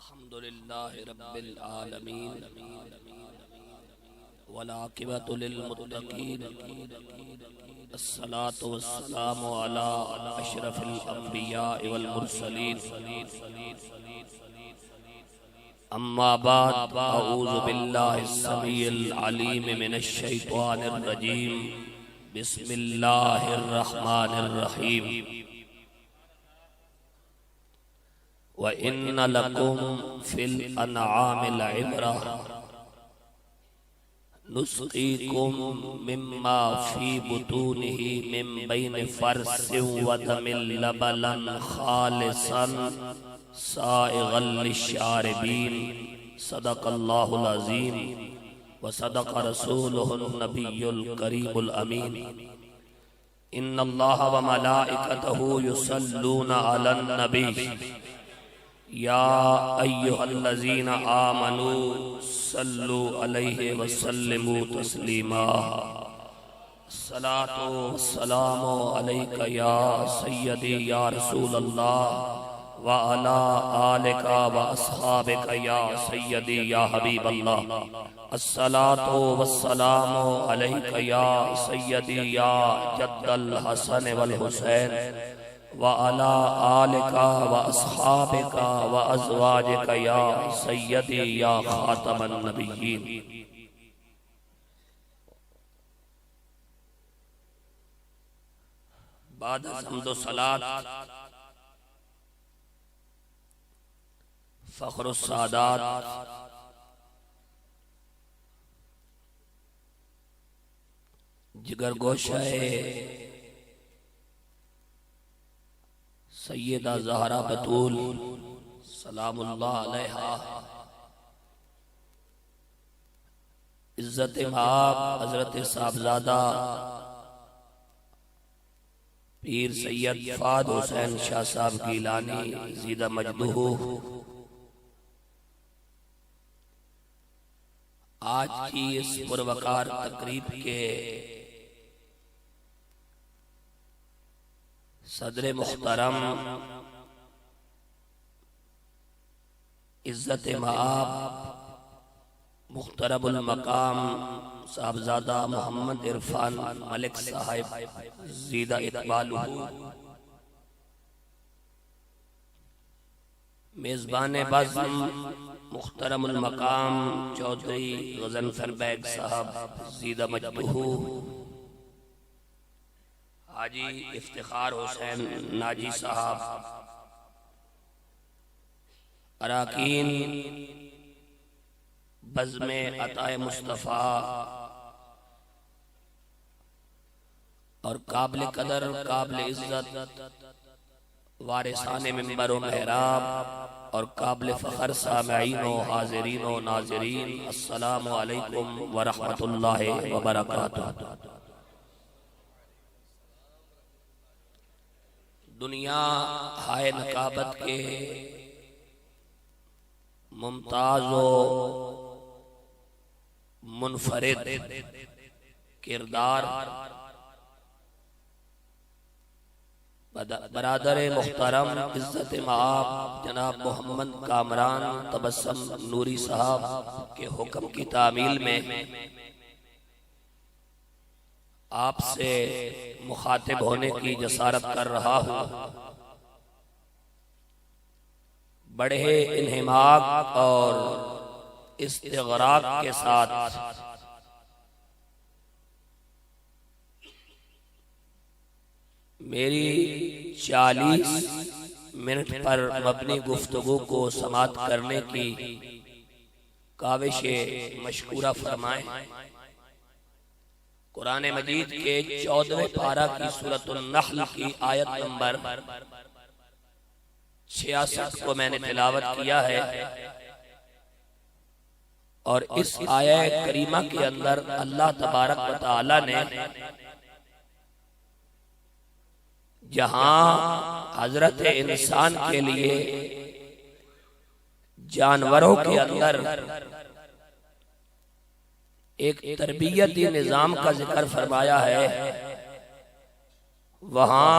अल्हम्दुलिल्लाहि रब्बिल आलमीन वल आक़िबतु लिल मुत्तक़ीन अस्सलातु वस्सलामु अला अशरफिल अंबिया वल मुरसलीन अम्मा बाद अऊज़ु बिल्लाहिस समीइल अलीम मिनश शैतानिर रजीम बिस्मिल्लाहिर रहमानिर रहीम व इन्न लकुम फिल अनआमिल इब्रा नुस्क़ीकुम मिम्मा फी बुतूनिही मिन बैनि फर्सिन व दमिल लबलन खालिसन साइग़ल लिश्शारिबीन सदक़ल्लाहुल अज़ीम व सदक़ रसूलुहुन नबियुल करीमुल अमीन इन्नल्लाह व मलाइकतहु युसल्लूना अलन नबी या अय्युहल्लज़ीना आमनू सल्लु अलैहि व सल्लिमू तस्लीमा सलातो वस्सलामु अलैका या सय्यदी या रसूलल्लाह व अला आलिका व अस्हाबिका या सय्यदी या हबीबल्लाह अस्सलातो वस्सलामु अलैका या सय्यदी या जद्दल हसन वल हुसैन व अला आलिका व अस्हाबिका व अज़वाजिका या सय्यदी या खातमन नबिय्यीन। बाद हम्दो सलात फ़ख्रुस सादात जिगर गोशाए सैयदा ज़हरा बतूल सलामुल्लाह अलैहा इज्जत माब हजरत साहबजादा पीर सैयद फाद हुसैन शाह साहब गिलानी ज़ीदा मजदूह आज की इस पुरवकार तकरीब के सदर मुहतरम इज्जत माब मुख्तरबुल मकाम साहबजादा मोहम्मद इरफान मलिक साहिब ज़ीदा इकबालुहु मेज़बान बज़्म मुख्तरमुल मकाम चौधरी गज़नफ़र बैग साहब ज़ीदा मजदूह हाजी इफ्तिखार हुसैन नाजी साहब अराकीन बज़्मे अताए मुस्तफ़ा और काबिल कदर काबिल इज़्ज़त वारिसाने मिंबर व मेहराब और काबिल फ़ख्र सामईन व हाज़िरीन व नाज़िरीन अस्सलामु अलैकुम व रहमतुल्लाहि व बरकातुहू। दुनिया हाय नकाबत के मुमताज़ मुनफरिद किरदार बरादर मुहतरम इज्जत माब जनाब मोहम्मद कामरान तबस्सुम नूरी साहब के हुक्म की तामील में आपसे मुखातिब होने की जसारत कर रहा हूँ। बड़े इन्हिमाक और इस्तिग़राक के साथ मेरी 40 मिनट पर मबनी गुफ्तगू को समाप्त करने की काविशे मशकूरा फरमाएं। कुरान मजीद के 14वें पारा की सूरतुन नहल की आयत नंबर 66 को मैंने तिलावत किया है और इस आयत करीमा के अंदर अल्लाह तबारक व तआला ने जहां हजरत इंसान के लिए जानवरों के अंदर एक तरबियती निजाम का जिक्र फरमाया है, वहां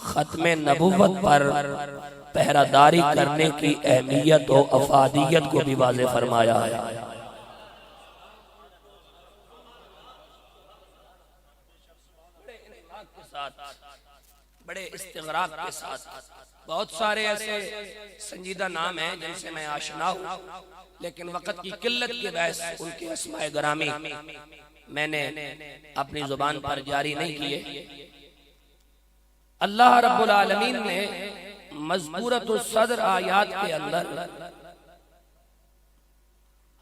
खत्मे नबुव्वत पर पहरादारी करने की अहमियत और अफादियत को भी वाज़ेह फरमाया है। बड़े इस्तिग़राक़ के साथ बहुत सारे ऐसे संजीदा नाम हैं जिनसे मैं आशना हूँ, लेकिन वक़्त की किल्लत की बहस उनके अस्माए गरामी मैंने अपनी जुबान पर जारी नहीं किए। अल्लाह रब्बुल आलमीन ने मज़बूरतुस सद्र आयात के अंदर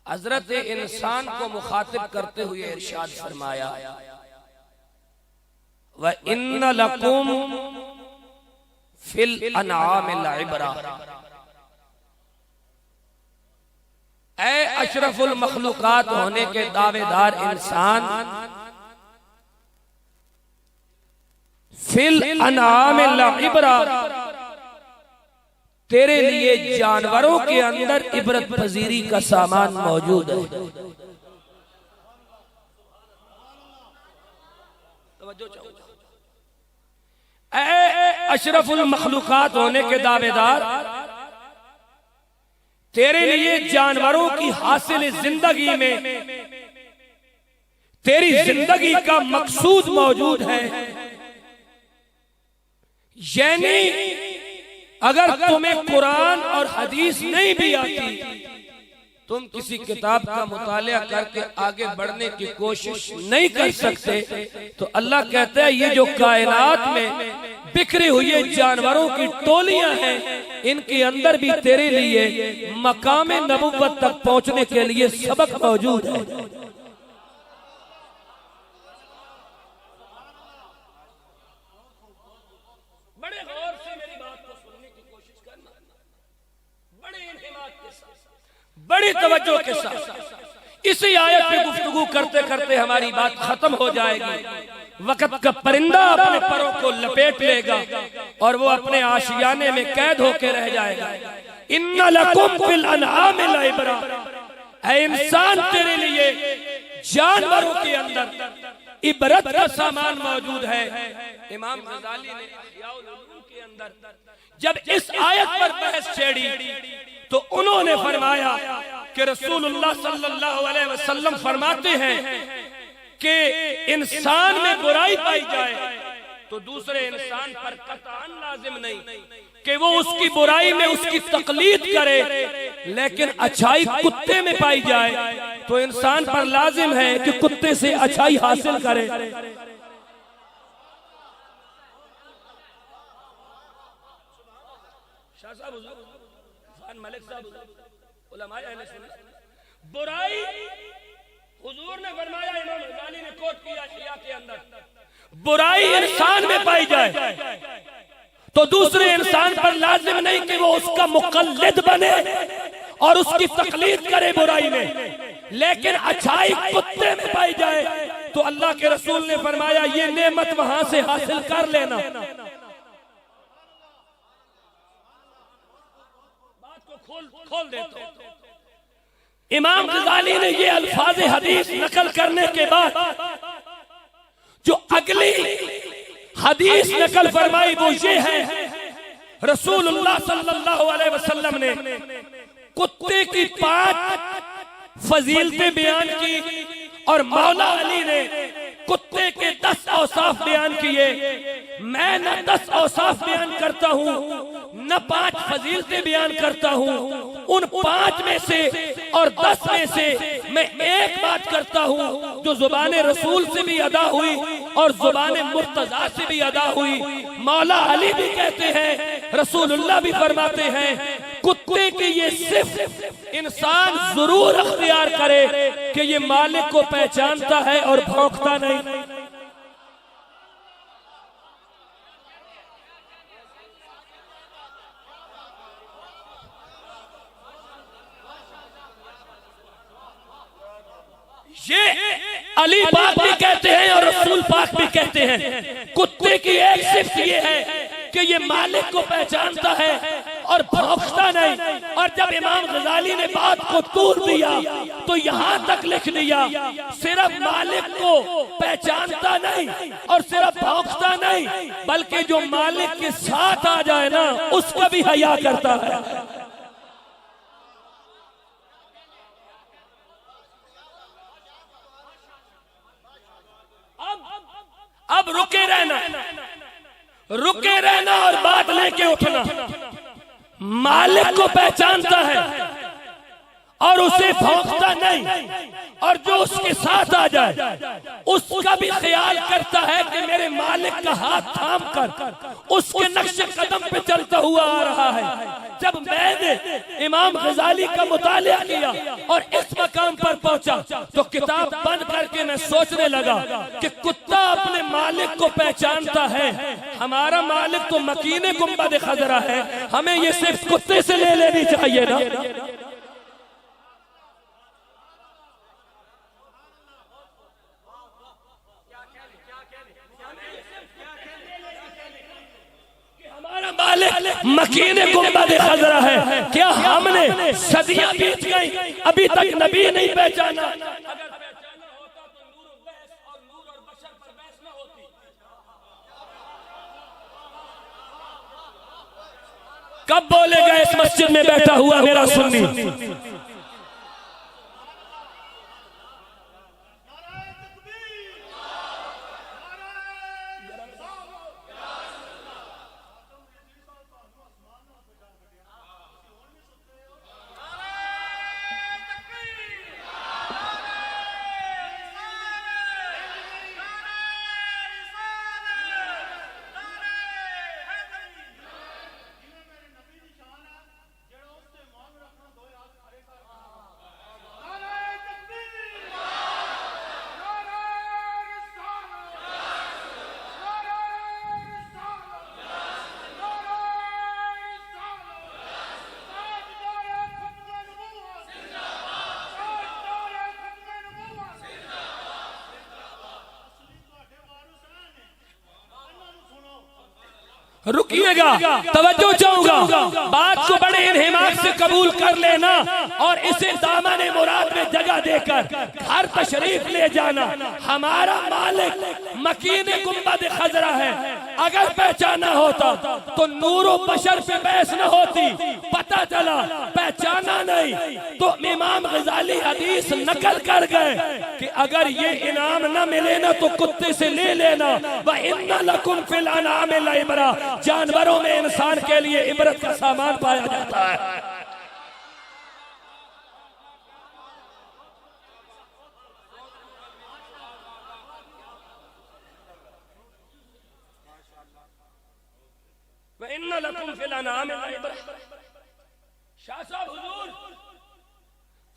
हज़रत इंसान को मुखातिब करते हुए इरशाद फरमाया, व इन्ना लकुम फिल अनआमिल इबरा। ऐ अशरफुल मखलूकात होने के दावेदार इंसान, फिल अनआमिल इबरा, तेरे लिए जानवरों के अंदर इबरत पजीरी का सामान मौजूद है। अशरफुल मखलूकात होने के दावेदार, तेरे लिए जानवरों की हासिल जिंदगी में तेरी जिंदगी का मकसूद मौजूद है। यानी अगर तुम्हें कुरान और हदीस नहीं भी आती, तुम किसी किताब का मुतालिया करके आगे बढ़ने की कोशिश नहीं कर सकते, तो अल्लाह कहता है ये जो कायनात में बिखरी हुई जानवरों की टोलियां हैं, इनके अंदर भी तेरे लिए मकामे नबुव्वत तक पहुंचने के लिए सबक मौजूद है। बड़े गौर से मेरी बात को सुनने की कोशिश करना, बड़े इंतबाह के साथ, बड़ी तवज्जो के साथ। इसी आयत पे गुफ्तगू करते करते हमारी बात खत्म हो जाएगी। वक़्त का परिंदा अपने परों को लपेट लेगा और वो अपने आशियाने में कैद होकर रह जाएगा। इन्ना लकुम फिल अनआमिल इबरा, ऐ इंसान तेरे लिए जानवरों के अंदर इबरत का सामान मौजूद है। इमाम गज़ाली ने इहयाउल उलूम के अंदर जब इस आयत पर बहस छेड़ी तो उन्होंने फरमाया कि रसूलुल्लाह सल्लल्लाहु अलैहि वसल्लम फरमाते हैं कि इंसान में बुराई पाई जाए तो दूसरे इंसान पर कतअन लाजिम नहीं कि वो उसकी बुराई में उसकी तकलीद करे, लेकिन अच्छाई कुत्ते में पाई जाए तो इंसान पर लाजिम है कि कुत्ते से अच्छाई हासिल करे। शाह साहब, मलिक साहब, उलमाए अहले सुन्नत, बुराई हुजूर ने फरमाया, इमाम गज़ाली ने कोट किया शिया के अंदर, बुराई इंसान में पाई जाए तो दूसरे इंसान पर लाजिम नहीं कि वो उसका मुक़ल्लिद बने और उसकी तकलीद करे बुराई में, लेकिन अच्छाई कुत्ते में पाई जाए तो अल्लाह के रसूल ने फरमाया ये नेमत वहां से हासिल कर लेना। खोल देता हूं। इमाम गज़ाली ने ये अल्फाज हदीस नकल करने के बाद जो अगली हदीस नकल फरमाई वो ये है, रसूलुल्लाह सल्लल्लाहु अलैहि वसल्लम ने कुत्ते की 5 फजीलतें बयान की और मौला अली ने कुत्ते के 10 औसाफ बयान किए। मैं न 10 औसाफ बयान करता हूँ न 5 फजीलतें बयान करता हूँ, उन 5 में से और 10 में से मैं एक बात करता हूँ जो जुबाने रसूल से भी अदा हुई और जुबाने मुर्तजा से भी अदा हुई। मौला अली भी कहते हैं, रसूलुल्लाह भी फरमाते हैं, कुत्ते की ये सिर्फ इंसान जरूर अख्तियार करे कि ये मालिक को पहचानता है और भौंकता नहीं। ये अली पाक भी कहते हैं और रसूल पाक भी कहते हैं, कुत्ते की एक सिर्फ ये है कि ये मालिक को पहचानता है और भौंकता नहीं। और जब इमाम गजाली ने बात को तूल दिया तो यहां तक लिख दिया, सिर्फ मालिक को पहचानता नहीं और सिर्फ भौंकता नहीं, बल्कि जो मालिक के साथ आ जाए ना उसका भी हया करता है। अब रुके रहना और बात लेके उठना। मालिक को पहचानता है और उसे भौंकता नहीं, और जो उसके साथ आ जाए उसका भी ख्याल करता है कि मेरे मालिक का हाथ थाम कर उसके नक्शे कदम पे चलता हुआ आ रहा है। जब मैंने इमाम गजाली का मुतालिया किया और इस मकाम पर पहुंचा तो किताब बंद करके मैं सोचने लगा कि कुत्ता अपने मालिक को पहचानता है, हमारा मालिक तो मकीने गुंबद खजरा है, हमें ये सिर्फ कुत्ते से ले लेनी चाहिए ना। मालिक मकीने गुंबद खजरा है। क्या हमने सदियां बीत गई अभी तक नबी नहीं पहचाना? अगर पहचाना होता तो नूर और बशर पर बहस न होती। कब बोलेगा इस मस्जिद में बैठा हुआ मेरा सुन्नी? रुकिएगा, तवज्जो चाहूंगा, बात को बड़े इन्हिमाक से कबूल कर लेना और इसे दामन मुराद में जगह देकर घर तशरीफ ले जाना। हमारा मालिक मकीने गुंबद खजरा है। अगर पहचाना होता तो नूरो बशर पे बहस न होती। पता चला पहचाना नहीं तो इमाम गजाली हदीस नकल कर गए कि अगर ये इनाम न मिले ना तो कुत्ते से ले लेना। व इन्ना लकुम फिल अनाम लइबरा, जानवरों में इंसान के लिए इबरत का सामान पाया जाता है। इन्ना लकुम फिल अनाम लइबरा। शाह साहब हुजूर,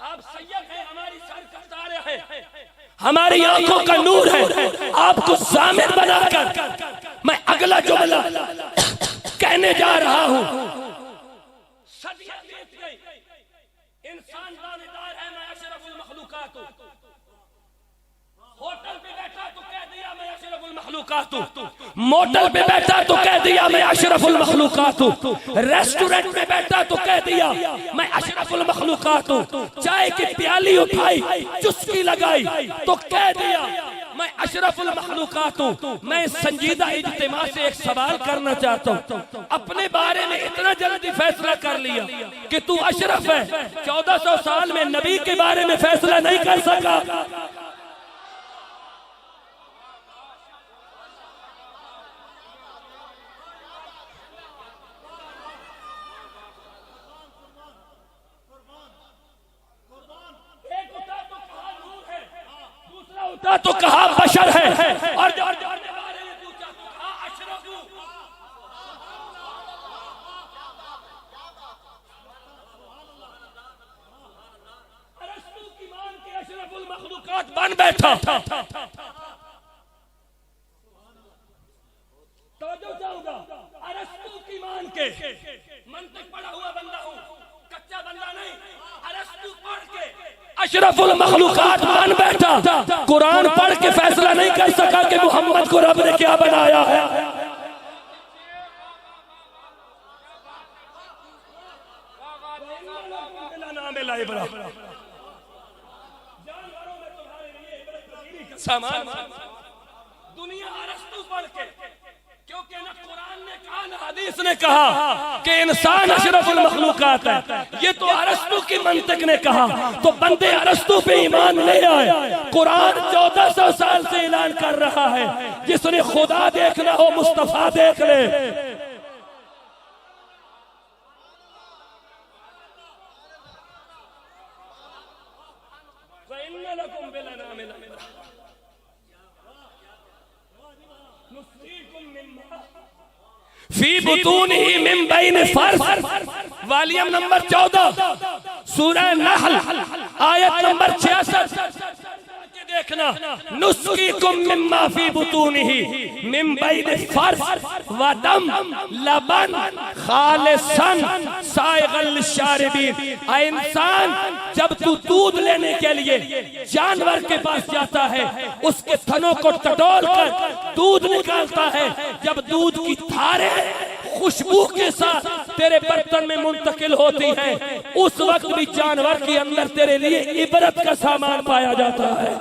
आप सैयद हैं, हमारी सर का तारे हैं, हमारी आंखों का नूर है। आपको ज़ामिर बनाकर मैं अगला जुमला कहने जा रहा हूं। सदियां बीत गई, इंसान दावेदार है मैं अशरफुल मखलूकात हूं। होटल पे बैठा तो कह दिया मैं अशरफुल मखलूकात हूं। मोटल पे बैठा तो कह दिया मैं अशरफुल मखलूकात हूं। रेस्टोरेंट में बैठा तो कह दिया मैं अशरफुल मखलूकात हूं। चाय की प्याली उठाई, चुस्की लगाई तो कह दिया मैं अशरफुल मखलूकात हूं। मैं संजीदा इज्तिमा से एक सवाल करना चाहता हूं। अपने बारे में इतना जल्दी फैसला कर लिया कि तू अशरफ है, 1400 साल में नबी के बारे में फैसला नहीं कर सका। तो कहा बशर है और जो बारे में पूछा तो कहा अशरफ हूं। अरस्तू की मान के अशरफुल मखलूकात बन बैठा। तवज्जो चाहूंगा, अरस्तू की मान के मंतिक पढ़ा हुआ बंदा हूं, कच्चा बंदा नहीं। अरस्तू पढ़ के अशरफुल मखलूकात बन बैठा। कुरान पढ़ के फैसला नहीं कर सका कि मोहम्मद को रब ने क्या बनाया है। सामान दुनिया अरस्तु पढ़ के, क्योंकि ना कुरान ने कहा ना हदीस ने कहा कि इंसान अशरफुल मखलूकात है, ये तो अरस्तु की मंतिक ने कहा। तो बंदे अरस्तु पे ईमान ले आए। कुरान 1400 साल से ऐलान कर रहा है, जिसने खुदा देखना हो मुस्तफा देख ले। फी बुतूनिही मिन बैन फर्स, वॉल्यूम नंबर 14 सूरह नहल आयत नंबर 66। देखना, नुस्कीकुम मिम्मा फी बुतूनिही मिन बैन फर्स व दम लबन खालिसन साइगल लिशारिबीन। ऐ इंसान, जब तू दूध लेने के लिए जानवर के पास जाता है, उसके थनों को टटोल कर दूध निकालता है। जब दूध की धारें खुशबू के साथ तेरे बर्तन में मुंतकिल होती हैं, उस वक्त भी जानवर के अंदर तेरे लिए इबरत का सामान पाया जाता है।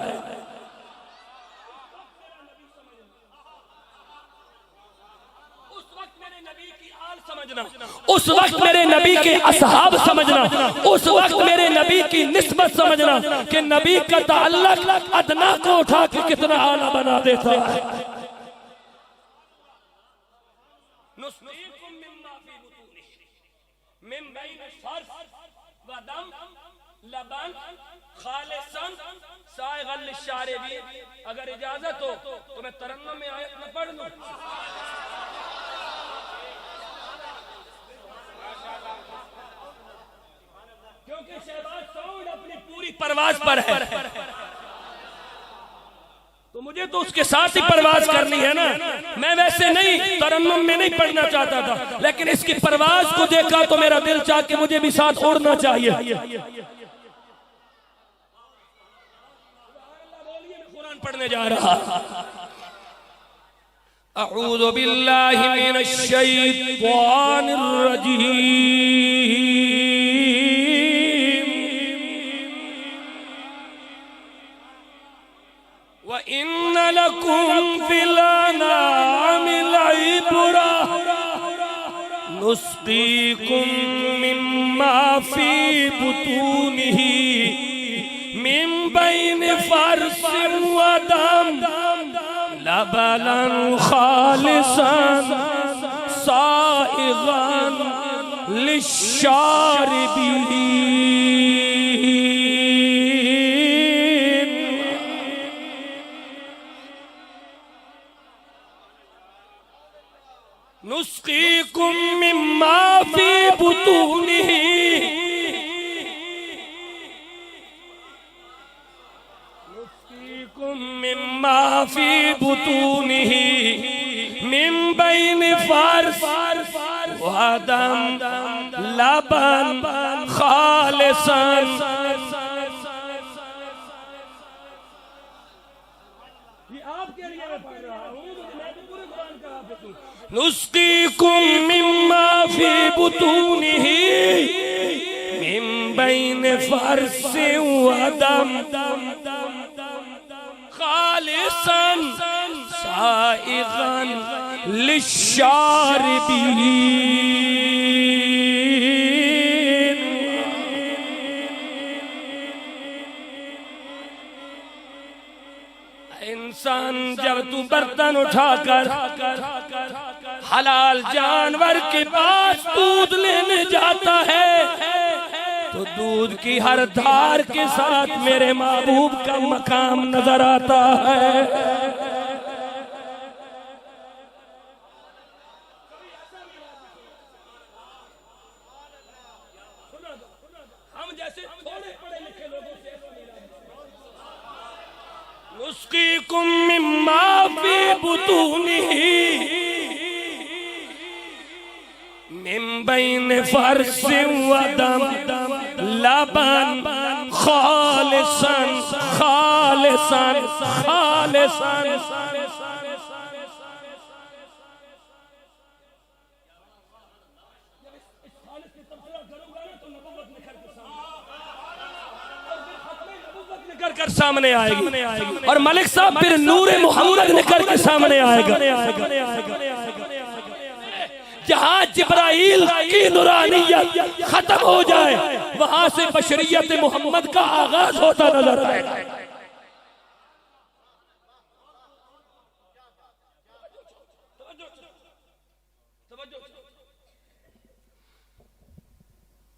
उस वक्त मेरे नबी के असहाब समझना, उस वक्त मेरे नबी की निस्बत समझना कि नबी का ताल्लुक अदना को उठा के कितना आला बना देता है। अगर इजाजत हो तो मैं तरन्नुम में आयत न पढ़ लूं। क्योंकि शहबाज साउंड अपनी पूरी परवाज पर है, तो मुझे तो उसके साथ ही परवाज करनी है ना। मैं वैसे नहीं तरन्नुम में नहीं पढ़ना चाहता था, लेकिन इसकी परवाज को देखा तो मेरा दिल चाह के मुझे भी साथ उड़ना चाहिए। कुरान पढ़ने जा रहा। अऊज़ु बिल्लाहि मिनश शैतानिर रजीम। व इन्न लकुम फिल अनामि लइब्रा नुस्क़ीकुम मिम्मा फी बुतूनिही मिन बैन फर्सिन व दम लबलन खालिसन साइगन लिश्शारिबीन। नुस्क़ीकुम मिम्मा फी बुतूनिही मिम्मा फी बुतूनिही मिन बैन फर्स व दम लबन खालिसन। ये आपके लिए मैं पढ़ रहा हूं, मैं तो पूरे कुरान का हाफिज़ हूं। नुस्क़ीकुम मिम्मा फी बुतूनिही मिन बैन फर्स व दम खालिसन साइगन लिश्शारिबीन। इंसान, जब तू बर्तन उठाकर हलाल जानवर के पास दूध लेने जाता है, तो दूध की हर धार के साथ मेरे महबूब का मकाम नजर आता है। हम जैसे थोड़े पढ़े लिखे लोगों से नुस्क़ीकुम मिम्मा फी बुतूनिही मिन बैन फर्सिन व दम लबन खालिसन खालिसन खालिसन। निकल कर सामने आएगी और मलिक साहब फिर नूरे मोहम्मद निकल के सामने आएगा। जहां जिब्राइल की नूरानियत खत्म हो जाए वहां से बशरियत मोहम्मद का आगाज होता नजर आएगा।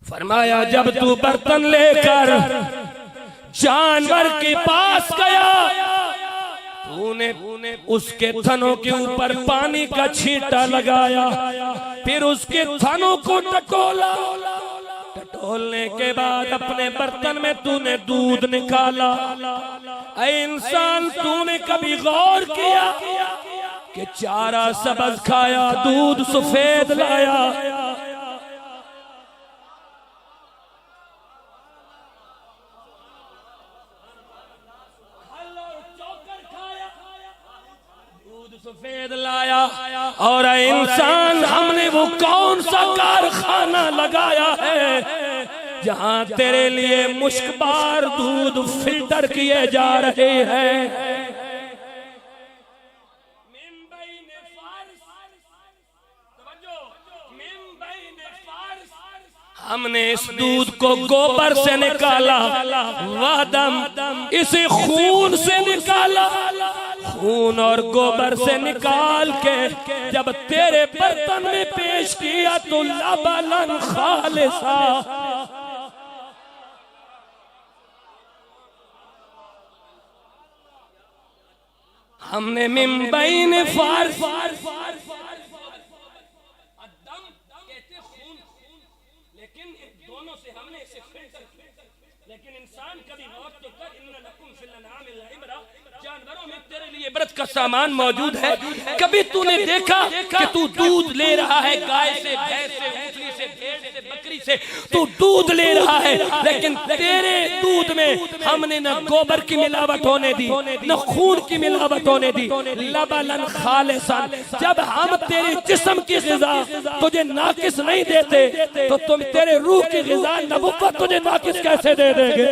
फरमाया जब तू बर्तन लेकर जानवर के पास गया, तूने उसके थनों के ऊपर पानी का छींटा लगाया, फिर उसके थनों को टटोला, टटोलने के बाद अपने बर्तन में तूने दूध निकाला। ऐ इंसान, तूने कभी गौर किया कि चारा सब्ज खाया, दूध सफेद लाया? सफेद लाया। और इंसान, हमने वो कौन सा कारखाना लगाया है जहां तेरे लिए मुश्कबार दूध फिल्टर किए जा रहे हैं? हमने इस दूध को गोबर से निकाला, वादम इसे खून से निकाला, खून और गोबर से निकाल के जब तेरे बर्तन में पेश किया तो लबलन खालिसा, हमने मिन बैन फार इबरत का सामान मौजूद है। कभी तूने देखा कि तू दूध ले रहा है गाय से, भैंस से, ऊँटनी से, भेड़ से, बकरी से, तू दूध ले रहा है, लेकिन तेरे दूध में हमने न गोबर की मिलावट होने दी, न खून की मिलावट होने दी, लबलन खालिसन। जब हम तेरे जिस्म की ग़िज़ा तुझे नाकिस नहीं देते तो तुम तेरे रूह की ग़िज़ा नबुव्वत तुझे नाकिस कैसे दे देंगे?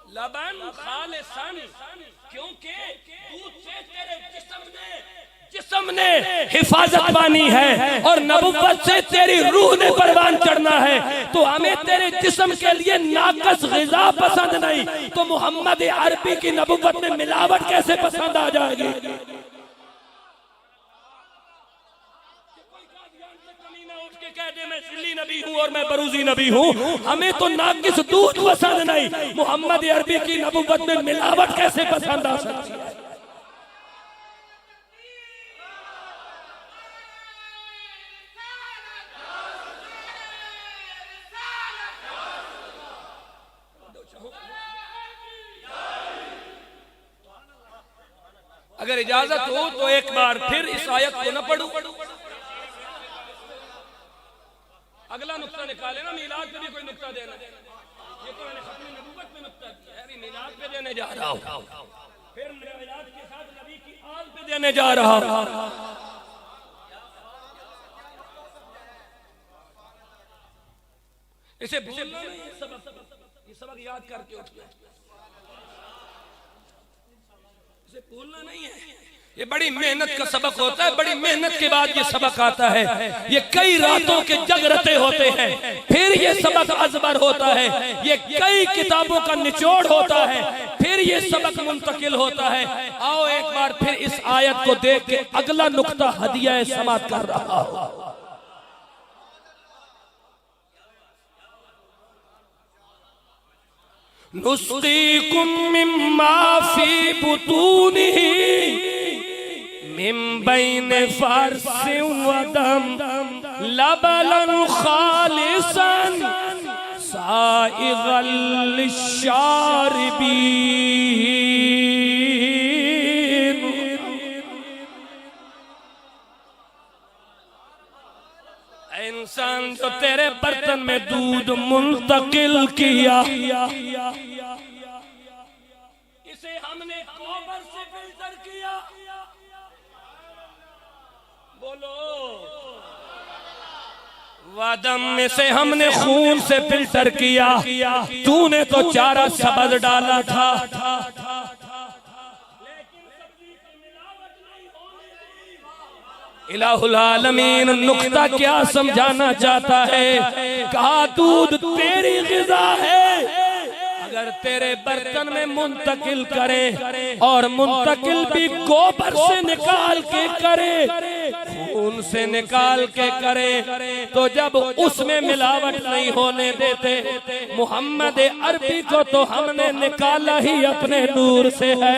लबन खालिसन, क्योंकि दूध से तेरे जिस्म ने हिफाजत पानी है और नबुव्वत से तेरी रूह ने परवान चढ़ना है। तो हमें तेरे जिस्म के लिए नाकस ग़िज़ा पसंद नहीं, तो मोहम्मद अरबी की नबुव्वत में मिलावट कैसे पसंद आ जाएगी? मैं सिल्ली नबी हूँ और मैं बरूजी नबी हूँ, हमें तो नाकिस दूध पसंद नहीं, मोहम्मद अरबी की नबुव्वत में मिलावट कैसे पसंद आ सकती है? अगर इजाजत हो तो एक बार फिर इस आयत को न पढ़ूं, अगला नुक्ता निकाले ना। मीलाद पे भी कोई नुक्ता देना, ये तो मैंने अपनी नबूवत में नुक्ता दिया है, अभी मीलाद पे देने जा रहा हूँ, फिर मीलाद के साथ नबी की आल पे देने जा रहा हूँ। इसे भूलना नहीं, ये सबक याद करके उठना, इसे भूलना नहीं है। ये बड़ी मेहनत का सबक होता है, बड़ी मेहनत के बाद ये सबक आता है। ये कई रातों के जगरते होते हैं, फिर ये सबक अज़बर होता है, ये कई किताबों का निचोड़ होता है, फिर ये सबक मुंतकिल होता है। आओ एक बार फिर इस आयत को देख के अगला नुक्ता हदिया समात कर रहा हूं। नुस्क़ीकुम मिम्मा फी बुतूनिही मिन बैन फ़र्सिन व दम लबलन खालिसन साइग़ल लिश्शारिबीन। तो तेरे बर्तन में दूध मुंतकिल किया, इसे हमने गोबर से फिल्टर किया। बोलो वादम में से हमने खून से फिल्टर किया, तूने तो चारा सबज डाला था। इलाहुल आलमीन नुक्ता क्या समझाना चाहता है? कहा दूध तेरी ग़िज़ा है, अगर तेरे बर्तन में मुंतकिल करे और मुंतकिल भी गोबर से निकाल के करे, खून से निकाल के करे, तो जब उसमें मिलावट नहीं होने देते, मोहम्मद अरबी को तो हमने निकाला ही अपने नूर से है।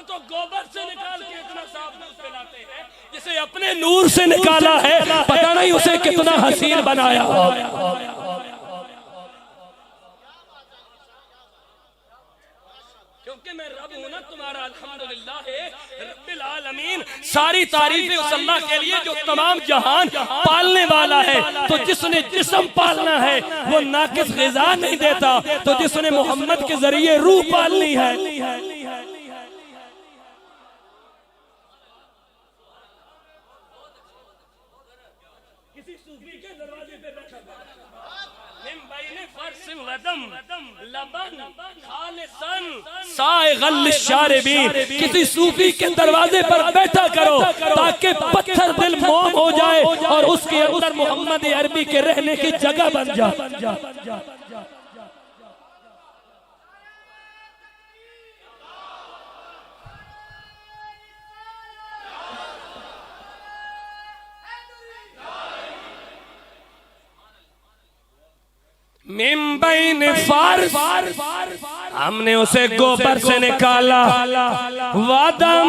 तो गोबर से निकाल के इतना साफ दूध पिलाते हैं, जिसे अपने नूर से निकाला है, पता नहीं उसे कितना हसीन बनाया हो। क्योंकि मैं रब हूं ना तुम्हारा, अल्हम्दुलिल्लाह रब्बिल आलमीन। सारी तारीफें उस अल्लाह के लिए जो तमाम जहान पालने वाला है। तो जिसने जिस्म पालना है वो नाकिस ग़िज़ा नहीं देता, तो जिसने मोहम्मद के जरिए रूह पालनी है, किसी सूफी के दरवाजे पर बैठा करो ताकि पत्थर दिल मोम हो जाए और उसके अंदर मोहम्मद अरबी के रहने की जगह बन जाए। मिम्बैन फार्स हमने उसे गोबर से निकाला, वादम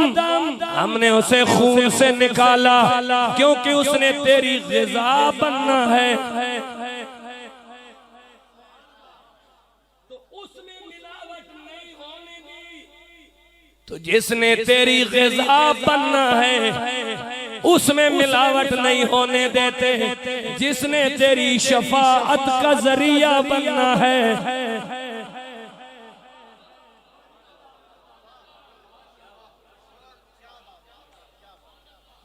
हमने उसे खून से निकाला, क्योंकि उसने तेरी ग़िज़ा बनना है। तो उसमें मिलावट नहीं होने दी, तो जिसने तेरी ग़िज़ा बनना है उसमें मिलावट नहीं होने देते, जिसने तेरी शफाअत का जरिया बनना है।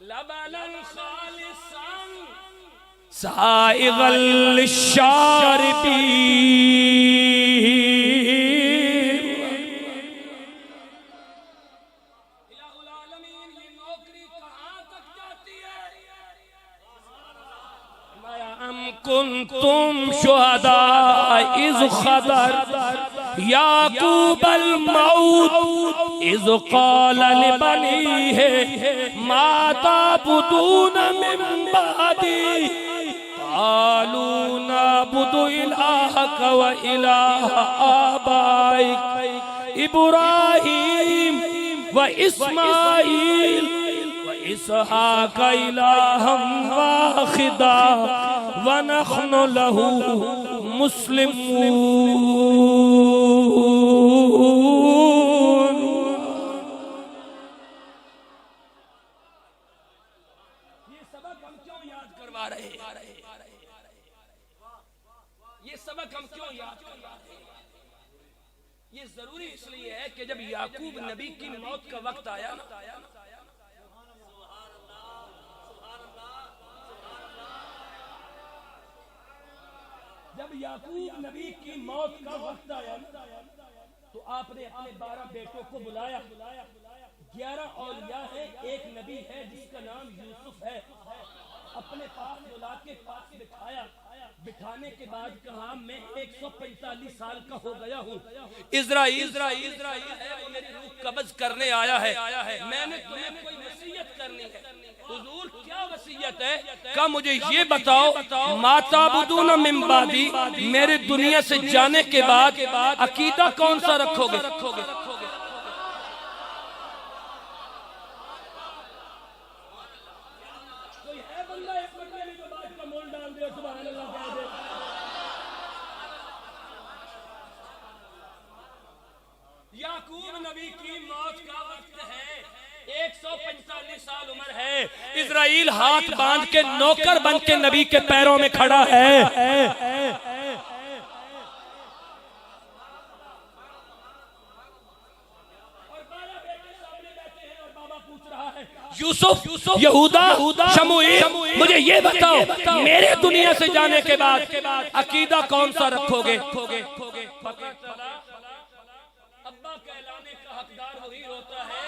लबलन खालिसन साइगल शारिबीन, कुन्तुम शुहदा इज़ ख़दर याक़ूबल मौत इज़ क़ाल लिबनीहि मा ताबुदून मिन बादी क़ालू नअबुदु इलाहक व इलाह आबाइक इब्राहीम व इस्माईल इसहाक इलाहम वाहिदा व नहनु लहू मुस्लिमून। ये सबक हम क्यों याद करवा रहे हैं? ये सबक हम क्यों याद करवा रहे हैं? ये जरूरी इसलिए है कि जब याकूब नबी की मौत का वक्त आया ना, जब याकूब नबी की मौत का वक्त आया तो आपने अपने 12 बेटों को बुलाया। 11 औलिया है, एक नबी है जिसका नाम यूसुफ है। अपने पास बुला के पास बिठाया। बिठाने के बाद कहा मैं 145 साल का हो गया हूँ, इज़राइल है वो मेरी रूह कब्ज़ करने आया है, मैंने तुम्हें कोई वसीयत करनी है। हुजूर क्या वसीयत है? कहा मुझे ये बताओ, माता बुदून मिन बादी, मेरे दुनिया से जाने के बाद अकीदा कौन सा रखोगे? कोई है बंदा इस बंदे में जो बात का मोल डाल दे, सुभान अल्लाह कह दे। याकूब नबी की मौत का 145 साल उम्र है, इजराइल हाथ बांध के नौकर बन के नबी के पैरों में खड़ा है। यूसुफ, यहूदा, शमूएल, मुझे ये बताओ मेरे दुनिया से जाने के बाद अकीदा कौन सा रखोगे? अब्बा कहलाने का हकदार वही होता है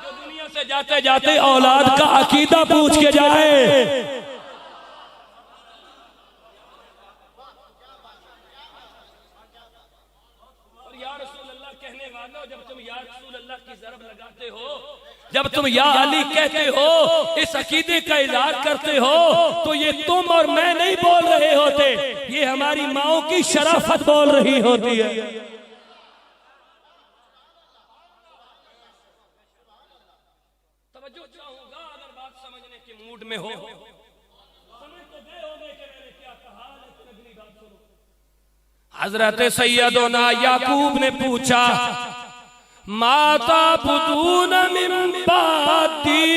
जो दुनिया से जाते जाते औलाद का अकीदा पूछ के जाए। जब तुम या अली कहते हो, इस अकीदे का इजहार करते हो, तो ये तुम और मैं नहीं बोल रहे होते, ये हमारी माओ की शराफत बोल रही होती है। तवज्जो चाहूंगा अगर बात समझने के मूड में हो। समझ तो गए होंगे कि मैंने क्या कहा, लेकिन अगली बात सुनो। हजरत सैयदना याकूब ने पूछा, माता बुदून मिन बादी,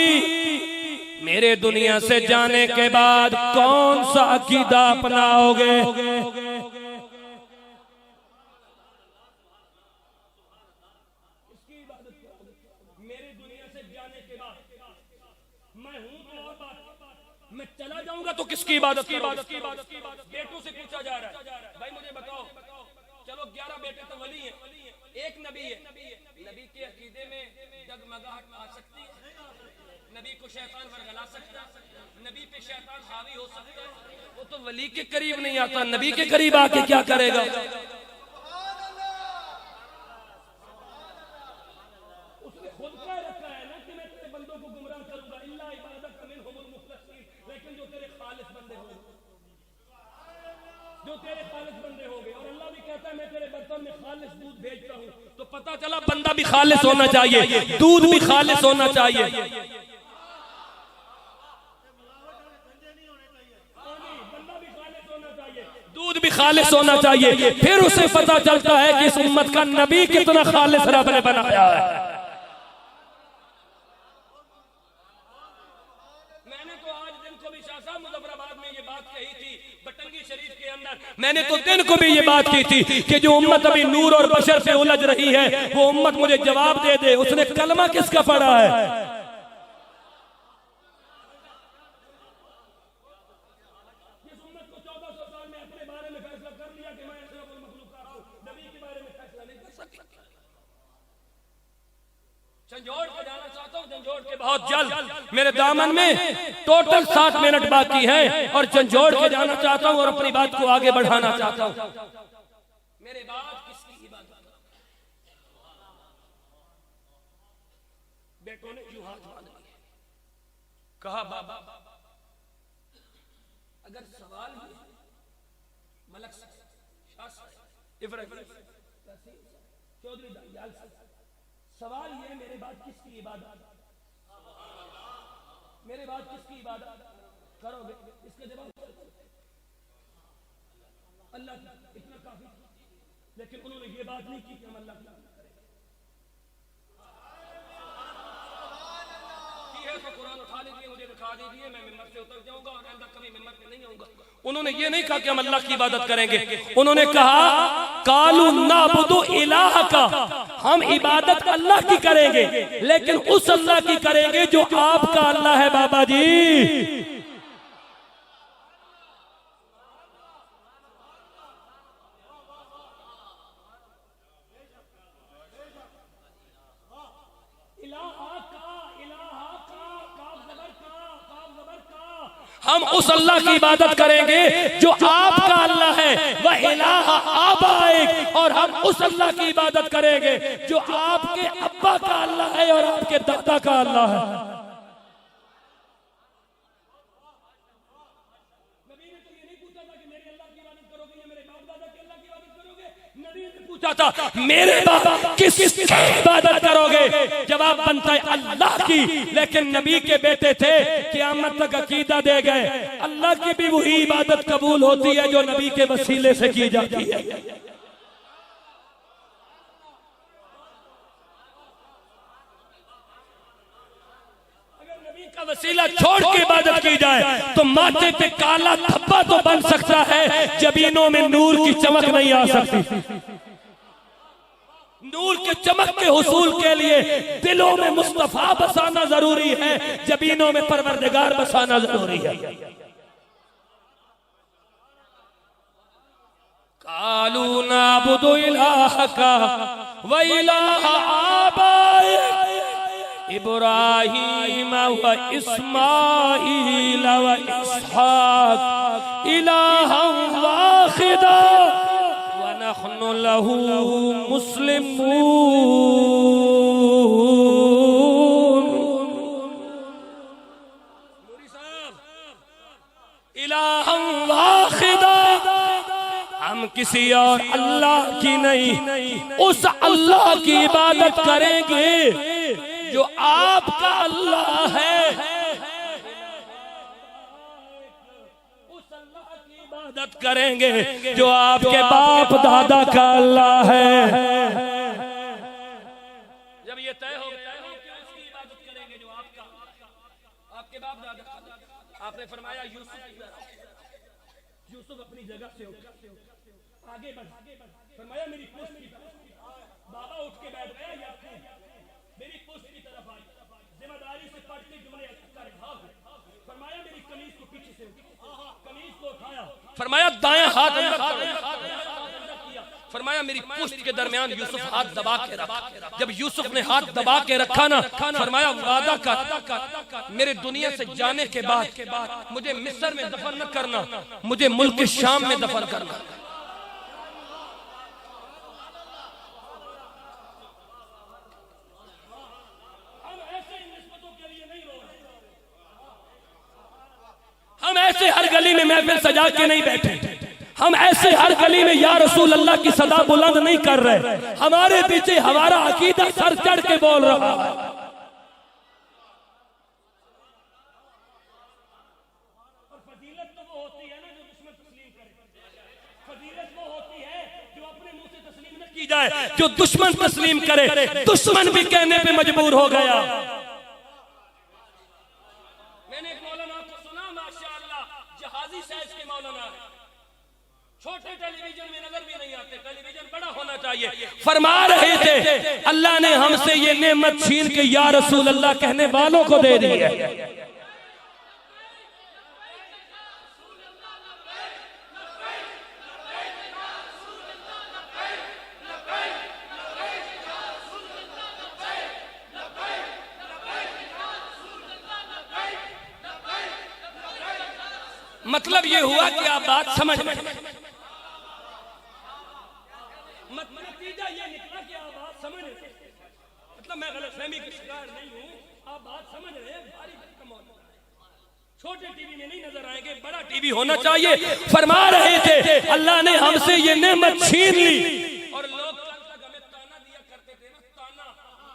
मेरे दुनिया से जाने के बाद कौन सा अकीदा अपनाओगे? मेरे दुनिया से जाने के बाद मैं हूं तो और बात, मैं चला जाऊंगा तो किसकी इबादत? बेटों से पूछा जा रहा है, भाई मुझे बताओ, चलो 11 बेटे तो वली हैं, एक नबी है, नबी के अकीदे में डगमगाहट आ सकती है, नबी को शैतान वरगला सकता है, नबी पे शैतान हावी हो सकता है, वो तो वली के करीब नहीं आता, नबी के करीब आके क्या करेगा? उसने खुद कह रखा है ना कि मैं तेरे बंदों को गुमराह करूंगा, इल्ला इबादत मिनहुमुल मुखलसीन, लेकिन जो तेरे खालिस बंदे होंगे, जो तेरे खालिस बंदे होंगे। और अल्लाह भी कहता है मैं तेरे बर्तन में खालिस दूध भेजता हूं, तो पता चला बंदा भी खालिस होना चाहिए, दूध भी खालिस होना चाहिए। दूध भी खालिस होना चाहिए। फिर उसे पता चलता है कि इस उम्मत का नबी कितना खालिस रब ने बनाया है। मैंने तो आज दिन को भी शाह मुजफ्फराबाद में ये बात कही थी, बटंगी शरीफ के अंदर मैंने तो दिन को भी ये बात की थी कि जो उम्मत अभी नूर और बशर से उलझ रही है, वो उम्मत मुझे जवाब दे दे, उसने कलमा किसका पढ़ा है? झंझोड़ के जाना चाहता हूं, झंझोड़ के बहुत जल्द, मेरे दामन में टोटल 7 मिनट बाकी है और झंझोड़ के जाना चाहता हूं और अपनी बात को आगे बढ़ाना चाहता हूं। मेरे बाद किसकी इबादत? बेटों ने यूं हाथ बांध लिए, कहा बाबा अगर सवाल मलक इब्राहिम चौधरी सवाल ये, मेरे बाद किसकी इबादत? मेरे बाद किसकी इबादत करोगे? इसका जवाब अल्लाह इतना काफी, लेकिन उन्होंने ये बात नहीं की कि हम अल्लाह की है तो कुरान उठा लीजिए, मुझे दिखा दीजिए, मैं मिंबर से उतर जाऊंगा और आइंदा कभी मिंबर पे नहीं आऊंगा। उन्होंने ये नहीं कहा कि हम अल्लाह की इबादत करेंगे, उन्होंने कहा कालू नाबुदु इलाह का, हम इबादत अल्लाह की करेंगे, लेकिन उस अल्लाह की करेंगे जो आपका अल्लाह है बाबा जी। हम उस अल्लाह की इबादत करेंगे जो आपका अल्लाह है, वह इलाहा आबाइक, और हम उस अल्लाह की इबादत करेंगे जो आपके अब्बा का अल्लाह है और आपके दादा का अल्लाह है। था मेरे बाप किस इबादत करोगे? जवाब बनता है अल्लाह की, लेकिन नबी के बेटे थे, क़यामत तक अकीदा दे गए अल्लाह की भी वही इबादत कबूल होती है जो नबी के वसीले से की जाती है। जाए तो माथे पे काला धब्बा तो बन सकता है, जबीनों में नूर की चमक नहीं आ सकती। नूर के चमक के हुसूल के लिए दिलों में मुस्तफा बसाना जरूरी है, जबीनों में परवरदिगार बसाना जरूरी है। कालू नाबुदु इलाहका व इलाह आबाइक इब्राहीम व इस्माईल व इसहाक इलाहन वाहिदा व नहनु लहू मुस्लिमून। इलाहन वाहिदा, हम किसी और अल्लाह की नहीं, उस अल्लाह की इबादत करेंगे जो आपका अल्लाह है। उस अल्लाह की इबादत करेंगे जो आपके बाप दादा का अल्लाह है। जब ये तय हो गया कि उसकी इबादत करेंगे जो आपके बाप दादा। आपने फरमाया यूसुफ अपनी जगह से आगे बढ़, फरमाया मेरी पोस्ट की तरफ। बाबा उठ के बैठ गया, या मेरी पोस्ट की तरफ आई, जिम्मेदारी से पढ़ के जुमले कर रहा हूं। फरमाया मेरी कमीज को पीछे से, कमीज को उठाया, फरमाया दायां हाथ अंदर किया, फरमाया मेरी पोस्ट के दरमियान यूसुफ हाथ दबा के रखा। जब यूसुफ ने हाथ दबा के रखा ना, फरमाया वादा कर मेरे दुनिया से जाने के बाद मुझे मिस्र में दफन न करना, मुझे मुल्क शाम में दफन करना। हम ऐसे हर गली में महफिल सजा के नहीं बैठे, हम ऐसे हर गली में या रसूल अल्लाह की सदा बुलंद नहीं कर रहे। हमारे पीछे हमारा अकीदा सर चढ़ के बोल रहा है। और फजीलत तो वो होती है ना जो दुश्मन तस्लीम करे, फजीलत वो होती है जो अपने मुंह से तस्लीम न की जाए, जो दुश्मन तस्लीम करे। दुश्मन भी कहने पे मजबूर हो गया। मैंने एक मौलाना को सुना, माशाअल्लाह, जहाजी साइज के मौलाना है, छोटे टेलीविजन में नजर भी नहीं आते, टेलीविजन बड़ा होना चाहिए। फरमा रहे थे अल्लाह ने हमसे ये नेमत छीन के या रसूल अल्लाह कहने वालों को दे दी है। मतलब ये हुआ कि आप बात समझ में, नतीजा ये निकला कि आप बात समझ रहे, मतलब मैं गलतफहमी का शिकार नहीं हूं, आप बात समझ रहे हैं। छोटे टीवी में नहीं नजर आएंगे, बड़ा टीवी होना चाहिए। फरमा रहे थे अल्लाह ने हमसे ये नेमत छीन ली। और लोग हमें ताना दिया करते थे ना, ताना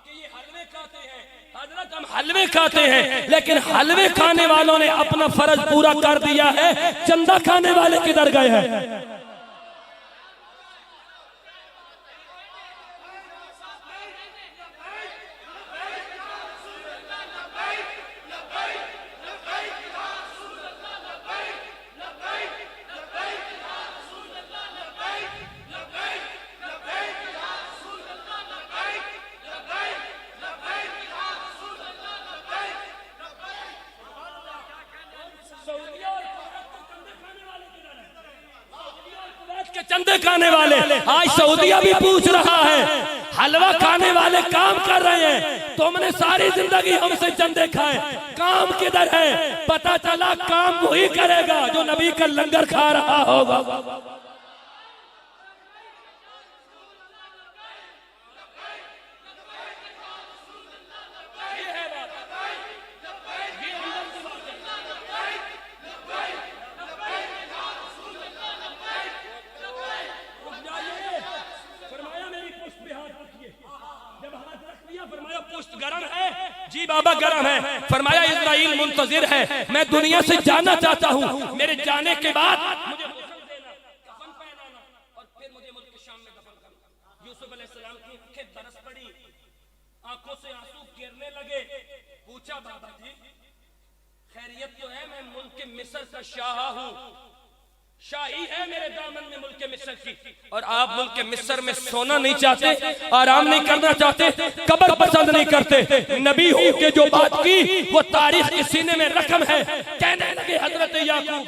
कि ये हलवे खाते हैं, हजरत हम हलवे खाते हैं, लेकिन हलवे खाने वालों ने अपना फर्ज पूरा कर दिया है, चंदा खाने वाले किधर गए हैं? चंदे खाने वाले आज सऊदिया भी पूछ रहा है, हलवा खाने वाले काम कर रहे हैं, तुमने सारी जिंदगी हमसे चंदे खाए, काम किधर है? पता चला काम वही करेगा जो नबी का लंगर खा रहा होगा। गरम है जी बाबा, गरम है। फरमाया इस्राइल मुंतजिर है, मैं दुनिया से जाना चाहता हूँ, मेरे जाने के बाद मुझे गुस्ल देना, कफन पहनाना और फिर मुझे मुल्क शाम में दफन करना। यूसुफ अलैहिस्सलाम की आंखें बरस पड़ी, आंखों से आंसू गिरने लगे। पूछा बाबा जी खैरियत तो है, मैं मुल्क मुल्क मिस्र का शाह हूँ, शाही है मेरे दामन में मुल्क मिस्र की। और आप मुल्क मिस्र में सोना नहीं चाहते, आराम नहीं करना चाहते, कब्र पसंद नहीं करते। नबी हूं के जो बात की वो तारीख के सीने में रकम है। कहने लगे हजरत याकूब,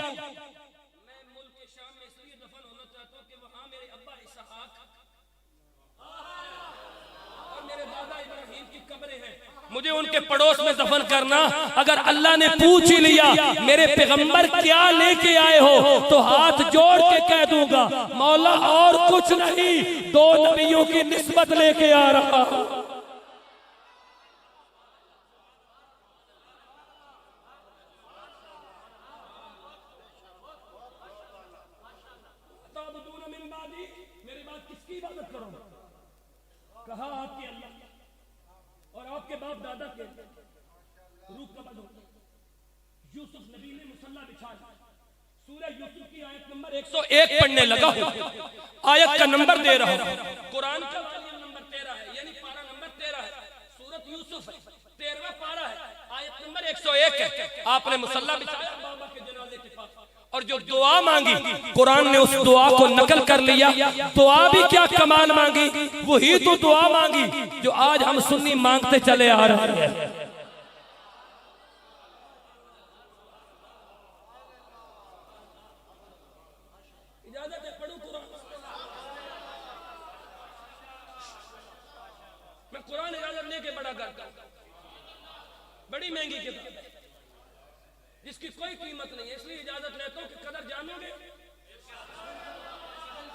मैं मुल्क शाम में इसलिए दफन होना चाहता हूं कि वहां मेरे अब्बा इसहाक और मेरे दादा इब्राहिम की कब्रें हैं, मुझे उनके पड़ोस में दफन करना। अगर अल्लाह ने पूछ ही लिया मेरे पैगंबर क्या लेके आए हो, तो हाथ जोड़ के कह दूंगा मौला और कुछ नहीं, 2 नबियों की निस्बत लेके आ रहा। मेरी बात किसकी इबादत करो? कहा आपके अल्लाह और आपके बाप दादा के रूह कब्र हो। यूसुफ नबी ने मुसल्ला बिछाया। सूरह यूसुफ की आयत नंबर 101 पढ़ने लगा हूं। आयत का नंबर दे रहा हूं। कुरान का वॉल्यूम नंबर 13 है, यानी पारा नंबर 13 है। सूरत यूसुफ है, 13वां पारा है, आयत नंबर 101 है। आपने मुसल्ला बिछाया बाबा के जनाजे के पास और जो दुआ मांगी, कुरान ने उस दुआ को नकल कर लिया। दुआ भी क्या कमाल मांगी, वही तो दुआ मांगी जो आज हम सुन्नी मांगते चले आ रहे हैं। इजाजत है, पढ़ूं कुरान? मैं कुरान इजाजत लेके बड़ा करता हूं। बड़ी महंगी किताब है जिसकी कोई कीमत नहीं है, इसलिए इजाजत लेता हूं कि कदर जानोगे।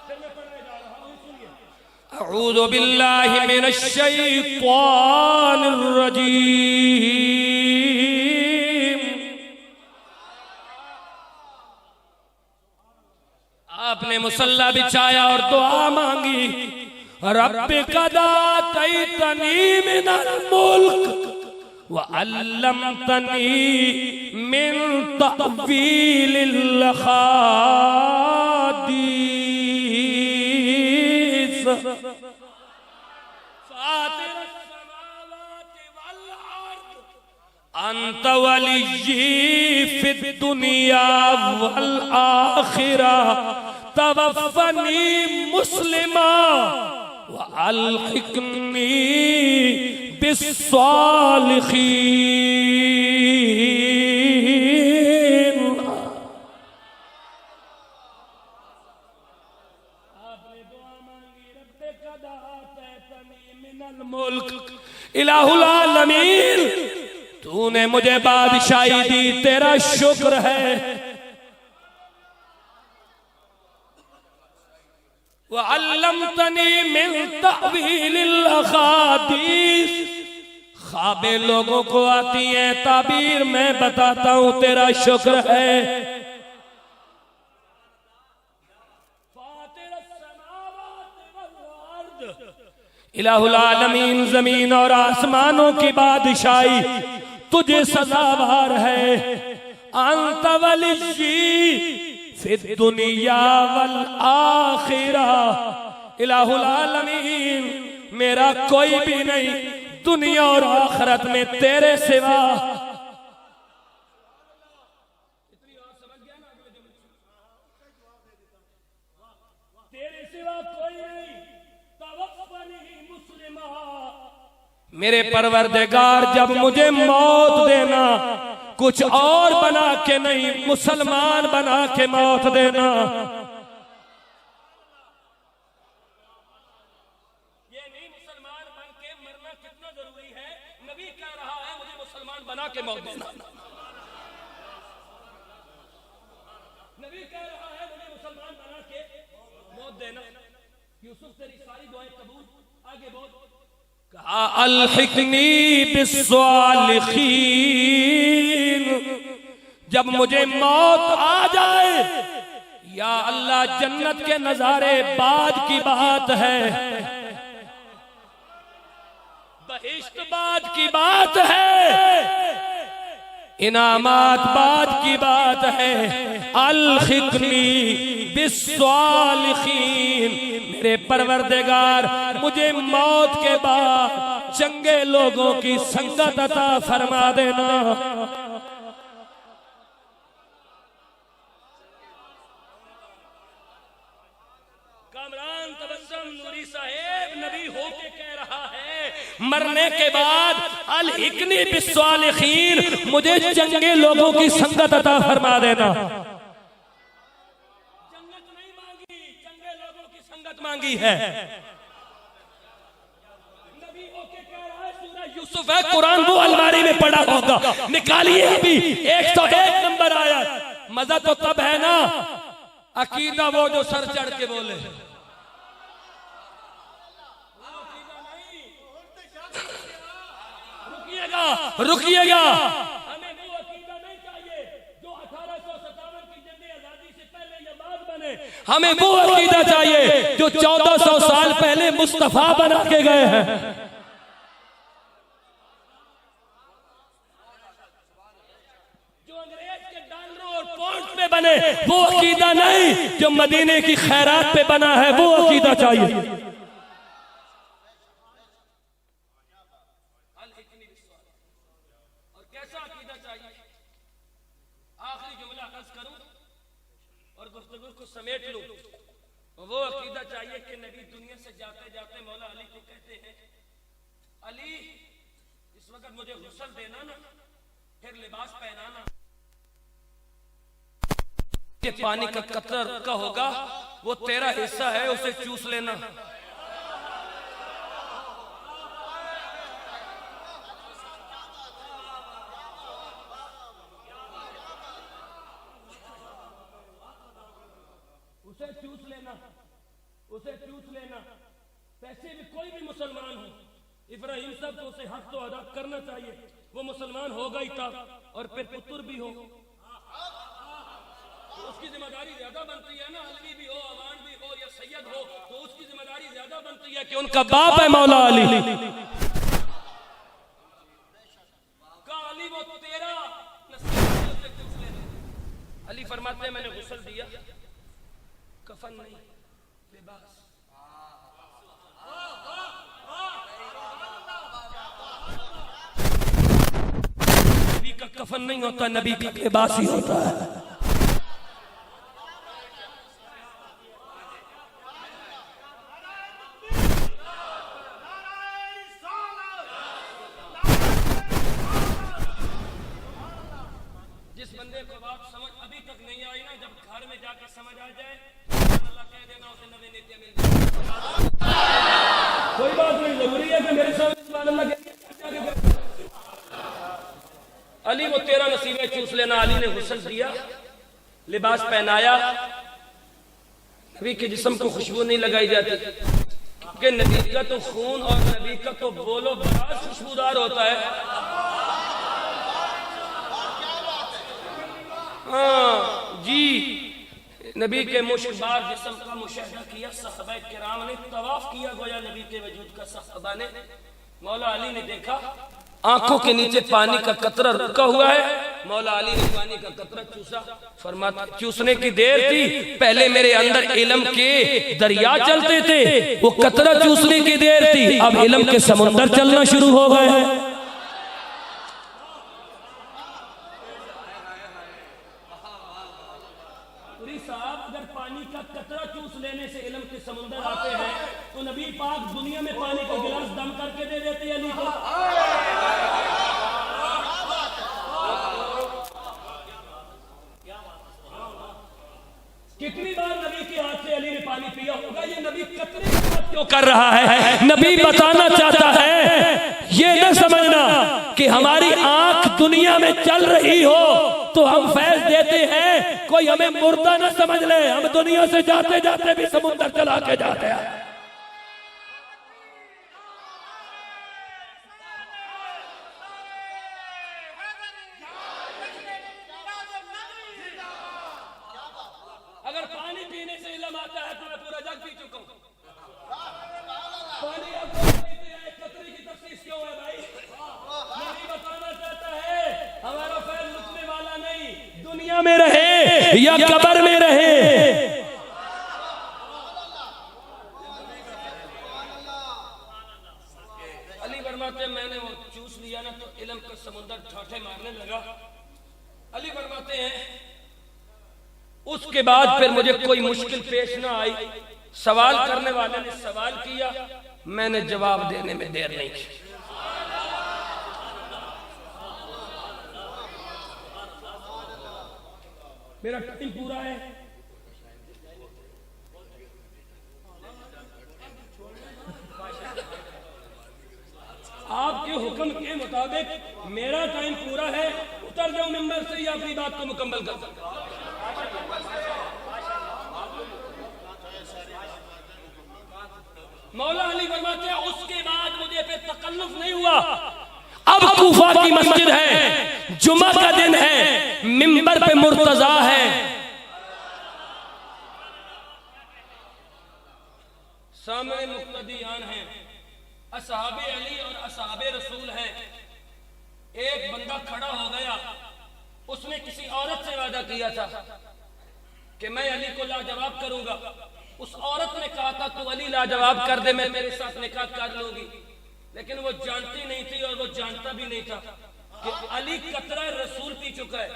फिर मैं पढ़ने जा रहा हूं, सुनिए। अऊज़ु बिल्लाहि मिनश शैतानिर रजीम। आपने मुसल्ला बिछाया और दुआ मांगी, रब्बि कद आतैतनी मिनल मुल्क वअल्लमतनी मिन तअवीलिल अहादीस फातिरस समावाति वल अर्द अंत वलिय्यी फिद दुनिया वल आखिरा तवफ़्फ़नी मुस्लिमा व अलहिक़नी बिस्सालिहीन। आपने दुआ मांगी, रब्बे कद आतैतनी मिनल मुल्क, इलाहुल आलमीन तूने मुझे बादशाही दी, तेरा शुक्र है। वअल्लमतनी मिन तअवीलिल अहादीस, ख्वाबें लोगों को आती हैं, ताबीर मैं बताता हूं, तेरा शुक्र है। इलाहुल आलमीन जमीन और आसमानों की बादशाही तुझे सजावार है। अंत वलिय्यी फिद दुनिया वल आखिरा, इलाहुल आलमीन मेरा कोई भी नहीं दुनिया और आखिरत में तेरे सिवा। तेरे सिवा कोई नहीं, तवफ़्फ़नी मुस्लिमा, मेरे परवरदिगार जब मुझे मौत देना कुछ और बना के नहीं, मुसलमान बना के मौत देना। ये नहीं मुसलमान बन के मरना कितना जरूरी है, नबी कह रहा है मुझे मुसलमान बना के मौत देना। नबी कह रहा है मुझे मुसलमान बना के मौत देना। यूसुफ तेरी सारी दुआएं कबूल। आगे बोल। कहा अलहिक़नी बिस्सालिहीन, जब मुझे मौत आ जाए, या अल्लाह जन्नत के नजारे बाद की बात है, बहिश्त बाद की बात है, इनामात बाद की बात है। अलहिक़नी बिस्सालिहीन, मेरे परवरदिगार मुझे मौत के बाद चंगे लोगों की संगत अता फरमा देना। कामरान तबस्सुम नूरी साहेब नबी होके कह रहा है, मरने के बाद अल हिकनी बिस्सालिहीन, मुझे चंगे लोगों की संगत अता फरमा देना। जन्नत नहीं मांगी, चंगे लोगों की संगत मांगी है। नबी होके कह रहा है, सूरह यूसुफ है, कुरान वो अलमारी में पड़ा होगा, निकालिए अभी। 101 नंबर आया। मजा तो तब है ना अकीदा वो जो सर चढ़ के बोले। रुकिएगा, हमें वो अकीदा नहीं चाहिए जो 1857 की जंग आजादी से पहले या बाद बने। हमें वो अकीदा चाहिए जो 1400 साल पहले मुस्तफा बना के गए हैं। जो अंग्रेज के डॉलरों और पौंड पे बने वो अकीदा नहीं, जो मदीने की खैरात पे बना है वो अकीदा चाहिए। समेट लूं, वो अकीदा चाहिए कि नबी दुनिया से जाते जाते मौला अली को कहते हैं, अली इस वक्त मुझे गुस्ल देना ना, फिर लिबास पहनाना, के पानी का कतर का होगा, वो तेरा हिस्सा है, उसे चूस लेना। उसे चूस लेना। वैसे भी कोई भी मुसलमान हो, इब्राहिम साहब को उसे हक तो अदा करना चाहिए, वो मुसलमान होगा ही था, और फिर पुत्र भी हो तो उसकी जिम्मेदारी ज्यादा बनती है ना। अलवी भी हो, अवान भी हो या सैयद हो, तो उसकी जिम्मेदारी ज्यादा बनती है कि उनका बाप है मौला अली। का अली वो तेरा नसीब, उसे चूस लेना। अली फरमाते हैं, मैंने गुस्ल दिया, कफन नहीं, लिबास। नबी का कफन नहीं होता, नबी का लिबास ही होता है। जिस बंदे को बात समझ अभी तक नहीं आई ना, जब घर में जाकर समझ आ जाए, अल्लाह कह देना उसे नबी नीतियां मिल जाए। कोई बात नहीं, जरूरी है कि मेरे साथ अली वो तेरा नसीब है, चूस लेना। अली ने गुस्ल दिया, लिबास पहनाया। नबी के जिस्म को खुशबू नहीं लगाई जाती, क्योंकि नबी का तो खून और नबी का तो बोलो बड़ा खुशबूदार होता है। हाँ जी, नबी के मुश्किबार जिस्म का मुशाहिदा किया सहाबा किराम ने, तवाफ किया गोया नबी के वजूद का। सहाबा ने, मौला अली ने देखा आंखों के नीचे पानी का कतरा रुका हुआ है। मौला अली ने पानी का कतरा चूसा। फरमाते चूसने की देर थी, पहले मेरे अंदर इल्म के दरिया चलते थे, वो कतरा चूसने की देर थी, अब इल्म के समुंदर चलना शुरू हो गए हैं। अगर पानी का कतरा चूस लेने से इल्म के समुंदर आते हैं, तो नबी पाक दुनिया में पानी का गिलास दम करके दे देते अली को। कितनी बार नबी के हाथ से अली ने पानी पिया होगा। ये नबी कतरे की बात क्यों कर रहा है? नबी बताना चाहता है, ये न समझना कि हमारी आंख दुनिया में चल रही हो तो हम फैज देते हैं, कोई हमें मुर्दा न समझ ले। हम दुनिया से जाते जाते भी समुद्र चला के जाते हैं। अगर पानी पीने से इल्म आता है तो मैं पूरा जग पी चुका हूं। पानी आपको पीते हैं, कतरे की तफसीस क्यों है भाई? नबी बताना चाहता है, हमारा फैज रुकने वाला नहीं, दुनिया में रहे या कब्र में रहे। अली फरमाते मैंने वो चूस लिया ना, तो इल्म का समुंदर ठाठे मारने लगा। अली फरमाते हैं उसके बाद फिर मुझे कोई मुश्किल पेश ना आई, सवाल करने वाले ने सवाल किया, मैंने जवाब देने में देर नहीं की। मेरा टाइम पूरा है। आपके हुक्म के मुताबिक मेरा टाइम पूरा है, उतर जाओ मिंबर से या अपनी बात को मुकम्मल कर सकते। मौला अली फरमाते हैं उसके बाद मुझे पे तकल्लुफ नहीं हुआ। अब कूफा की मस्जिद है, जुमा का दिन है, मिंबर पे मुर्तजा है। सामने मुक्तदीयान हैं, असहाबे अली और असहाबे रसूल हैं। एक बंदा खड़ा हो गया, उसने किसी औरत से वादा किया था कि मैं अली को लाजवाब करूंगा। उस औरत ने कहा था तू अली लाजवाब कर दे, मैं तेरे साथ निकाह कर लूंगी। लेकिन वो जानती नहीं थी और वो जानता भी नहीं था कि अली कतरा रसूल पी चुका है।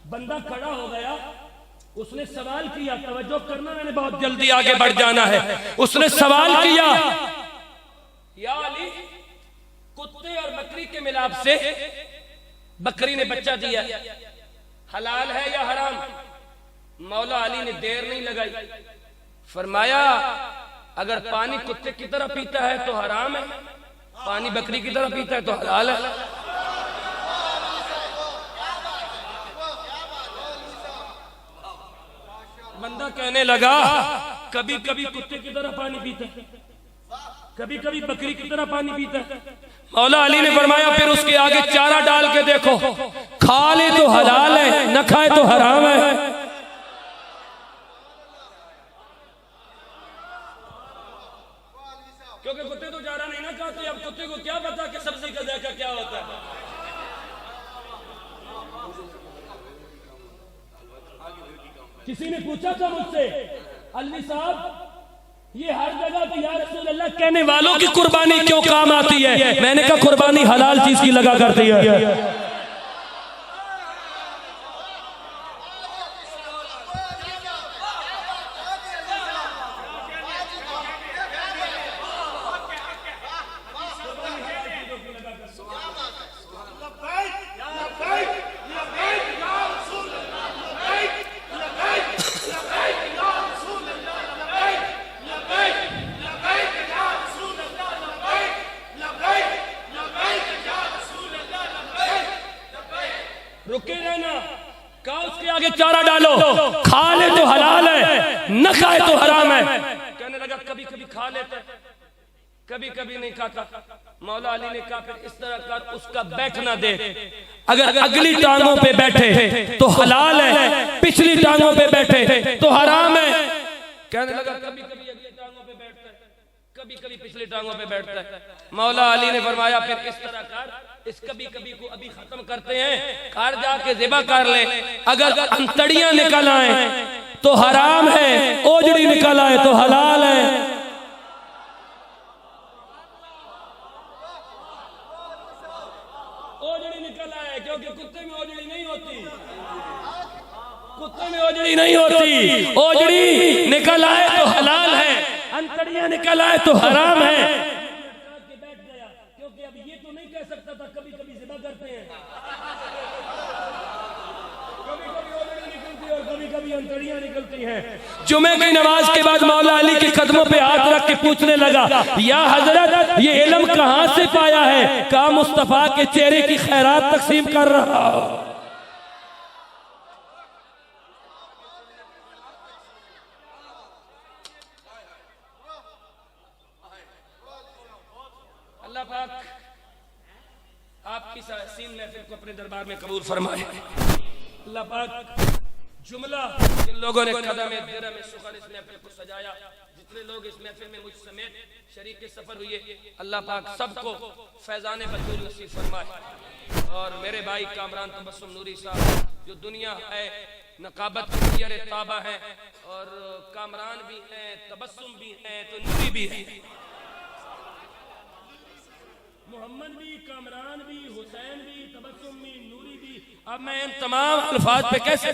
बंदा खड़ा हो गया, उसने सवाल किया, तवज्जो करना, मैंने बहुत जल्दी आगे बढ़ जाना है। उसने सवाल किया, या अली, कुत्ते और बकरी के मिलाप से बकरी ने बच्चा दिया, हलाल है या हराम? मौला अली ने देर नहीं लगाई, फरमाया अगर पानी कुत्ते की तरह पीता है तो हराम है, पानी बकरी की तरह पीता है तो हलाल है। बंदा कहने लगा कभी कभी कुत्ते की तरह पानी पीता है, कभी कभी बकरी की तरह पानी पीता है। मौला अली ने फरमाया फिर उसके आगे चारा डाल के देखो, खा ले तो हलाल है, न खाए तो हराम है। क्योंकि कुत्ते तो चारा नहीं ना खाते, अब कुत्ते को क्या पता कि सब्जी का जायका क्या होता है। किसी ने पूछा था मुझसे, अलवी साहब ये हर जगह पे या रसूल अल्लाह कहने वालों की कुर्बानी क्यों काम आती है? मैंने कहा कुर्बानी हलाल चीज की लगा करती है। रुके रहना, कहा उसके आगे चारा डालो, खा ले तो हलाल है, न खाए तो हराम है। कहने लगा कभी कभी खा लेता है, कभी कभी नहीं खाता। मौला अली ने कहा फिर इस तरह कर, उसका बैठना दे, अगर अगली टांगों पे बैठे तो हलाल है, पिछली टांगों पे बैठे तो हराम है। कहने लगा कभी कभी अगली टांगों पे बैठता है, कभी कभी पिछली टांगों पे बैठता है। मौला अली ने फरमाया फिर इस तरह कर, इस कभी कभी को अभी खत्म करते हैं, कार जाके ज़िबा कर ले। अगर अंतड़ियां निकल आए तो हराम है, ओजड़ी निकल आए तो हलाल है। ओजड़ी निकल आए क्योंकि कुत्ते में ओजड़ी नहीं होती, कुत्ते में ओजड़ी नहीं होती। ओजड़ी निकल आए तो हलाल है, अंतड़ियां निकल आए तो हराम है। बैठ गया क्योंकि अब ये तो नहीं कह सकता था कभी कभी ज़िबा करते हैं, कभी कभी ओजड़ी निकलती है और कभी कभी अंतड़ियां निकलती हैं। जुमे की नमाज के बाद मौला अली के कदमों पे हाथ रख के पूछने लगा, या हजरत ये इल्म कहां से पाया है? कहा मुस्तफा के चेहरे की खैरात तकसीम कर रहा। अल्लाह पाक आपकी हसीन महफिल को अपने दरबार में कबूल फरमाए। अल्लाह पाक जुमला जिन लोगों ने कदम दिरम सुखन इस महफिल को सजाया, जितने लोग इस महफिल में मुझ समेत शरीक सफर हुए, अल्लाह पाक सबको फैजान बतूल नसीब फरमाए। और मेरे भाई कामरान तबस्सुम नूरी साहब जो दुनिया है नकाबत की ताबा है, और कामरान भी हैं, तबस्सुम भी हैं, तो नूरी भी है। मोहम्मद भी, कामरान भी, हुसैन भी, तबस्सुम भी, नूरी भी। अब मैं इन तमाम अल्फाज पे कैसे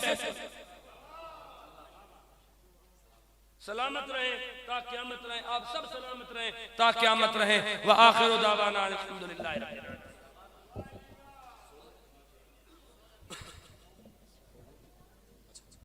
सलामत रहे ता क़यामत रहे, आप सब सलामत रहे ता क़यामत रहे। व आखिरु दावाना अल्हम्दुलिल्लाह।